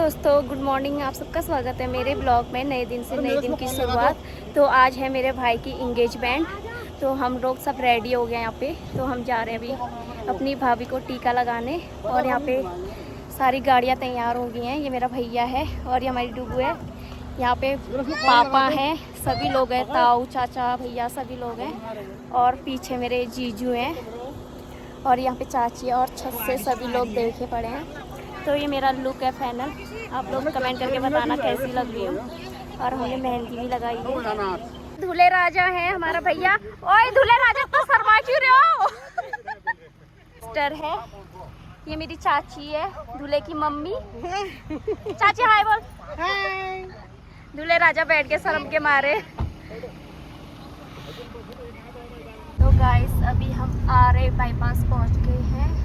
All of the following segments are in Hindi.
दोस्तों, गुड मॉर्निंग। आप सबका स्वागत है मेरे ब्लॉग में। नए दिन से नए दिन की शुरुआत। तो आज है मेरे भाई की इंगेजमेंट, तो हम लोग सब रेडी हो गए यहाँ पे। तो हम जा रहे हैं अभी अपनी भाभी को टीका लगाने। और यहाँ पे सारी गाड़ियाँ तैयार हो गई हैं। ये मेरा भैया है और ये हमारी डुगू है। यहाँ पे पापा हैं, सभी लोग हैं, ताऊ चाचा भैया सभी लोग हैं। और पीछे मेरे जीजू हैं और यहाँ पे चाची और छत से सभी लोग देखे पड़े हैं। तो ये मेरा लुक है फाइनल। आप लोग कमेंट करके बताना कैसी लग रही हूँ। और हमने मेहंदी भी लगाई है। दूल्हे राजा है हमारा भैया। ओए दूल्हे राजा, तो शर्मा क्यों रहे हो? सिस्टर है, ये मेरी चाची है, दूल्हे की मम्मी। चाची हाय बोल। हाय। दूल्हे राजा बैठ के शर्म के मारे। तो गाइस अभी हम आरे बाईपास पहुंच गए हैं।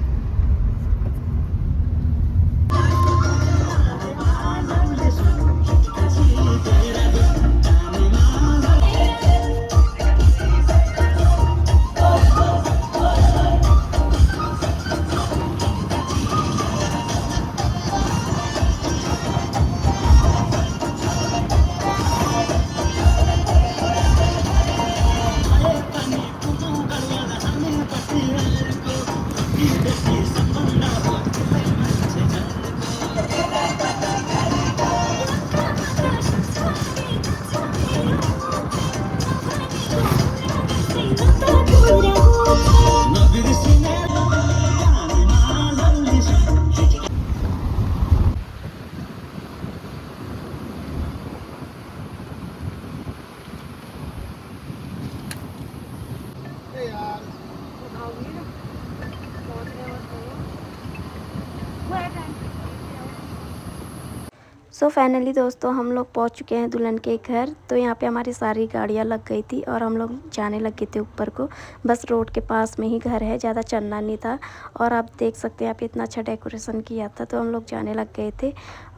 सो फाइनली दोस्तों हम लोग पहुंच चुके हैं दुल्हन के घर। तो यहाँ पे हमारी सारी गाड़ियाँ लग गई थी और हम लोग जाने लग गए थे ऊपर को। बस रोड के पास में ही घर है, ज़्यादा चलना नहीं था। और आप देख सकते हैं यहाँ पे इतना अच्छा डेकोरेशन किया था। तो हम लोग जाने लग गए थे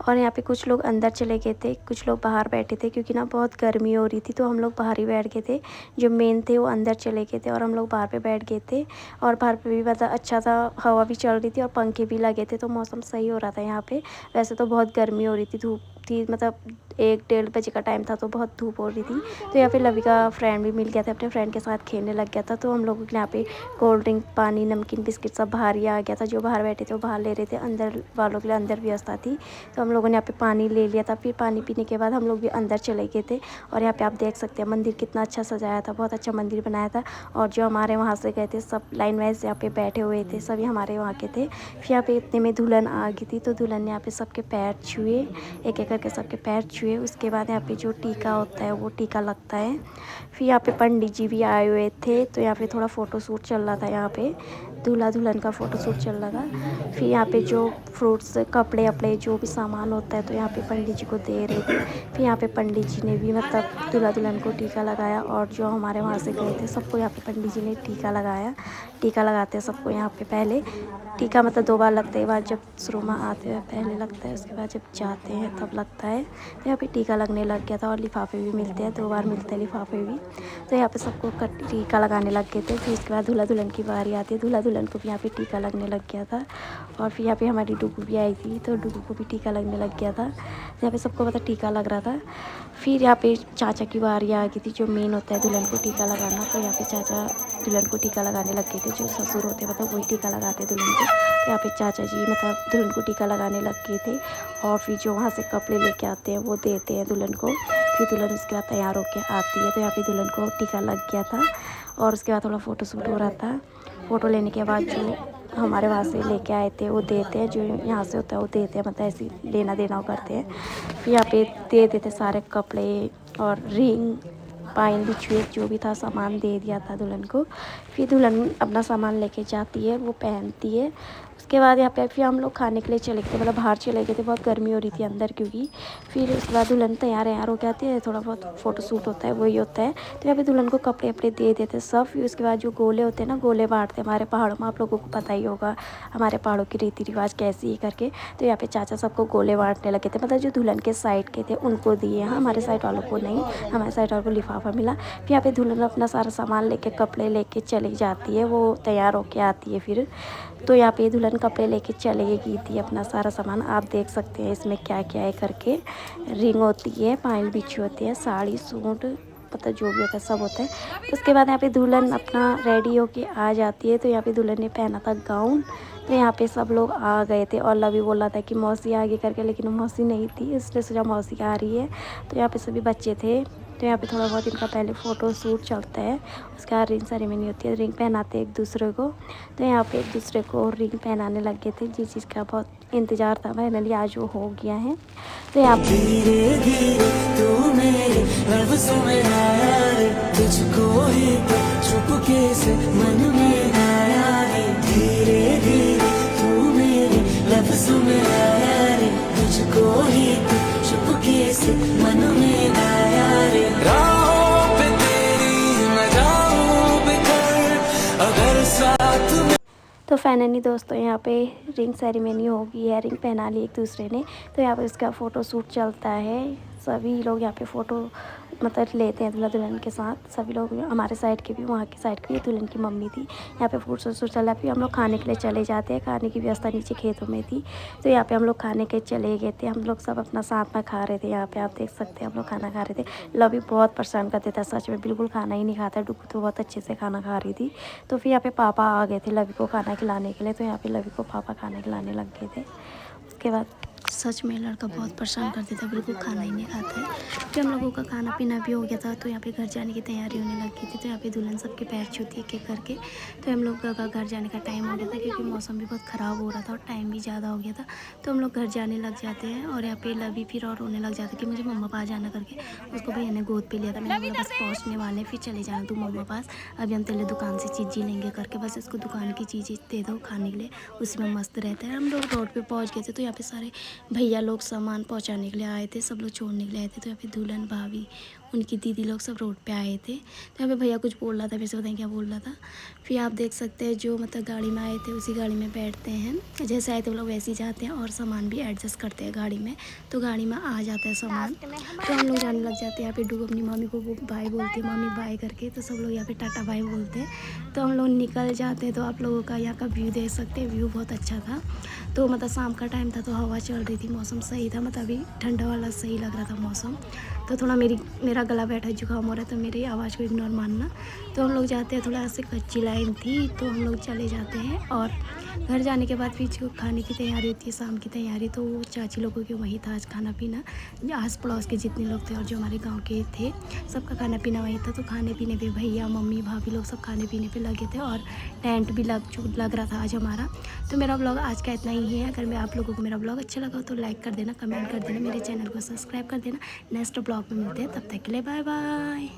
और यहाँ पे कुछ लोग अंदर चले गए थे, कुछ लोग बाहर बैठे थे क्योंकि ना बहुत गर्मी हो रही थी। तो हम लोग बाहर ही बैठ गए थे। जो मेन थे वो अंदर चले गए थे और हम लोग बाहर पर बैठ गए थे। और बाहर पर भी मतलब अच्छा था, हवा भी चल रही थी और पंखे भी लगे थे। तो मौसम सही हो रहा था यहाँ पर। वैसे तो बहुत गर्मी हो रही थी, धूप थी, मतलब 1-1:30 बजे का टाइम था तो बहुत धूप हो रही थी। तो यहाँ पे लवी का फ्रेंड भी मिल गया था, अपने फ्रेंड के साथ खेलने लग गया था। तो हम लोगों के यहाँ पे कोल्ड ड्रिंक, पानी, नमकीन, बिस्किट सब बाहर ही आ गया था। जो बाहर बैठे थे वो बाहर ले रहे थे, अंदर वालों के लिए अंदर व्यवस्था थी। तो हम लोगों ने यहाँ पे पानी ले लिया था। फिर पानी पीने के बाद हम लोग भी अंदर चले गए थे। और यहाँ पे आप देख सकते हैं मंदिर कितना अच्छा सजाया था, बहुत अच्छा मंदिर बनाया था। और जो हमारे वहाँ से गए थे सब लाइन वाइज यहाँ पे बैठे हुए थे, सभी हमारे वहाँ के थे। फिर यहाँ पे इतने में दुल्हन आ गई थी। तो दुल्हन ने यहाँ पे सबके पैर छुए, एक एक करके सबके पैर छुए। उसके बाद यहाँ पे जो टीका होता है वो टीका लगता है। फिर यहाँ पे पंडित जी भी आए हुए थे। तो यहाँ पे थोड़ा फ़ोटो शूट चल रहा था, यहाँ पे दूल्हा दुल्हन का फ़ोटो शूट चल रहा था। फिर यहाँ पे जो फ्रूट्स, कपड़े अपड़े जो भी सामान होता है तो यहाँ पे पंडित जी को दे रहे थे। फिर यहाँ पे पंडित जी ने भी मतलब दूल्हा दुल्हन को टीका लगाया। और जो हमारे वहाँ से गए थे सबको यहाँ पे पंडित जी ने टीका लगाया। टीका लगाते हैं सबको यहाँ पे। पहले टीका मतलब 2 बार लगता है, एक बार जब शुरू में आते हैं पहले लगता है, उसके बाद जब जाते हैं तब लगता है। तो यहाँ पे टीका लगने लग गया था। और लिफाफे भी मिलते हैं, 2 बार मिलते हैं लिफाफे भी। तो यहाँ पे सबको टीका लगाने लग गए थे। फिर उसके बाद दूल्हा दुल्हन की बारी आती है, दूल्हा दुल्हन को भी यहाँ पे टीका लगने लग गया था। और फिर यहाँ पे हमारी डुगू भी आई थी, तो डुगू को भी टीका लगने लग गया था। यहाँ पे सबको मतलब टीका लग रहा था। फिर यहाँ पे चाचा की बारी आ गई थी, जो मेन होता है दुल्हन को टीका लगाना। तो यहाँ पे चाचा दुल्हन को टीका लगाने लग गए थे। जो ससुर होते हैं मतलब वही टीका लगाते हैं दुल्हन को। तो यहाँ पे चाचा जी मतलब दुल्हन को टीका लगाने लग गए थे। और फिर जो वहाँ से कपड़े लेके आते हैं वो देते हैं दुल्हन को। फिर दुल्हन उसके बाद तैयार होकर आती है। तो यहाँ पे दुल्हन को टीका लग गया था। और उसके बाद थोड़ा फ़ोटो शूट हो रहा था। फ़ोटो लेने के बाद जो हमारे वहाँ से लेके आए थे वो देते हैं, जो यहाँ से होता है वो देते हैं, मतलब ऐसे लेना देना वो करते हैं। फिर यहाँ पे दे देते सारे कपड़े और रिंग, पायल, बिछुए, जो भी था सामान दे दिया था दुल्हन को। फिर दुल्हन अपना सामान लेके जाती है, वो पहनती है। उसके बाद यहाँ पे फिर हम लोग खाने के लिए चले गए थे, मतलब बाहर चले गए थे, बहुत गर्मी हो रही थी अंदर क्योंकि। फिर उसके बाद दुल्हन तैयार हो के आती है, थोड़ा बहुत फ़ोटो शूट होता है, वही होता है। तो यहाँ पे दुल्हन को कपड़े वपड़े दे देते सब। फिर उसके बाद जो गोले होते हैं ना, गोले बांटते हैं हमारे पहाड़ों में, आप लोगों को पता ही होगा हमारे पहाड़ों की रीति रिवाज कैसी है करके। तो यहाँ पे चाचा सबको गोले बांटने लगे थे, मतलब जो दुल्हन के साइड के थे उनको दिए, हाँ हमारे साइड वालों को नहीं, हमारे साइड वालों को लिफाफा तोहफा मिला। फिर यहाँ पे दुल्हन अपना सारा सामान लेके कपड़े लेके चली जाती है, वो तैयार होके आती है फिर। तो यहाँ पे दुल्हन कपड़े लेके चलेगी थी, अपना सारा सामान आप देख सकते हैं इसमें क्या क्या है करके। रिंग होती है, पायल बिछी होती है, साड़ी सूट मतलब जो भी होता है सब होता है। उसके बाद यहाँ पे दुल्हन अपना रेडी होके आ जाती है। तो यहाँ पे दुल्हन ने पहना था गाउन। तो यहाँ पे सब लोग आ गए थे और लवी बोल रहा था कि मौसी आगे करके, लेकिन मौसी नहीं थी, इसलिए सोचा मौसी आ रही है। तो यहाँ पे सभी बच्चे थे। तो यहाँ पे थोड़ा बहुत इनका पहले फ़ोटो शूट चलता है, उसके बाद रिंग सेरेमनी होती है, रिंग पहनाते एक दूसरे को। तो यहाँ पे एक दूसरे को रिंग पहनाने लग गए थे, जिस चीज़ का बहुत इंतज़ार था फाइनली आज वो हो गया है। तो यहाँ धीरे धीरे तू मेरे लफ्ज़ों में आया रे, तुझको ही तो चुपके से मन में आया रे। धीरे धीरे तू मेरे लफ्ज़ों में आया रे, तुझको ही तो चुपके से मन में आया रे। राहों पे तेरी मैं जाऊं बिखर, अगर साथ में। तो फाइनली दोस्तों यहाँ पे रिंग सेरेमनी हो गई है, रिंग पहना ली एक दूसरे ने। तो यहाँ पे उसका फ़ोटो शूट चलता है, सभी लोग यहाँ पे फ़ोटो मतलब लेते हैं दूल्हा दुल्हन के साथ। सभी लोग हमारे साइड के भी, वहाँ की साइड की भी, दुल्हन की मम्मी थी। यहाँ पे फ़ोटो शूट चल रहा है। फिर हम लोग खाने के लिए चले जाते हैं, खाने की व्यवस्था नीचे खेतों में थी। तो यहाँ पे हम लोग खाने के चले गए थे, हम लोग सब अपना साथ में खा रहे थे। यहाँ पे आप देख सकते हैं हम लोग खाना खा रहे थे। लवी बहुत परेशान करते था सच में, बिल्कुल खाना ही नहीं खाता। डुगू तो बहुत अच्छे से खाना खा रही थी। तो फिर यहाँ पे पापा आ गए थे लवी को खाना खिलाने के लिए। तो यहाँ पे लवी को पापा खाना खिलाने लग गए थे। उसके बाद सच में लड़का बहुत परेशान करते थे, बिल्कुल खाना ही नहीं खाता है। फिर हम लोगों का खाना पीना भी हो गया था। तो यहाँ पे घर जाने की तैयारी होने लगी थी। तो यहाँ पे दुल्हन सबके पैर छूती है एक एक करके। तो हम लोग का घर जाने का टाइम हो गया था, क्योंकि मौसम भी बहुत ख़राब हो रहा था और टाइम भी ज़्यादा हो गया था। तो हम लोग घर जाने लग जाते हैं। और यहाँ पे लवी फिर और रोने लग जाता है कि मुझे मम्मा पास जाना करके। उसको भैया ने गोद पे लिया था। मैंने बोला बस पहुँचने वाले, फिर चले जाना तू मम्मा पास, अभी हम तेरे दुकान से चीज़ें लेंगे करके। बस इसको दुकान की चीज़ें दे दो खाने के लिए, उसी में मस्त रहता है। हम लोग रोड पर पहुँच गए थे। तो यहाँ पे सारे भैया लोग सामान पहुंचाने के लिए आए थे, सब लोग छोड़ने के लिए आए थे। तो यहाँ पे दुल्हन भाभी उनकी दीदी लोग सब रोड पे आए थे। तो यहाँ पे भैया कुछ बोल रहा था, फिर से बताएं क्या बोल रहा था। फिर आप देख सकते हैं जो मतलब गाड़ी में आए थे उसी गाड़ी में बैठते हैं, जैसे आए थे वो लोग वैसे ही जाते हैं और सामान भी एडजस्ट करते हैं गाड़ी में। तो गाड़ी में आ जाता है सामान। तो हम लोग जाने लग जाते हैं। यहाँ पे डूब अपनी मम्मी को बाय बोलती है, मम्मी बाय करके। तो सब लोग यहाँ पे टाटा बाय बोलते हैं। तो हम लोग निकल जाते हैं। तो आप लोगों का यहाँ का व्यू देख सकते हैं, व्यू बहुत अच्छा था। तो मतलब शाम का टाइम था, तो हवा चल रही थी, मौसम सही था, मतलब अभी ठंडा वाला सही लग रहा था मौसम। तो थोड़ा मेरा गला बैठा जुकाम हो रहा है, तो मेरी आवाज़ को इग्नोर मानना। तो हम लोग जाते हैं, थोड़ा सा कच्ची लाइन थी, तो हम लोग चले जाते हैं। और घर जाने के बाद फिर जो खाने की तैयारी होती है, शाम की तैयारी, तो वो चाची लोगों के वहीं था आज खाना पीना। आस पड़ोस के जितने लोग थे और जो हमारे गाँव के थे, सबका खाना पीना वहीं था। तो खाने पीने पे भैया मम्मी भाभी लोग सब खाने पीने पे लगे थे। और टेंट भी लग रहा था आज हमारा। तो मेरा ब्लॉग आज का इतना ही है। अगर मैं आप लोगों को मेरा ब्लॉग अच्छा लगा तो लाइक कर देना, कमेंट कर देना, मेरे चैनल को सब्सक्राइब कर देना। नेक्स्ट ब्लॉग में मिलते हैं, तब तक के लिए बाय बाय।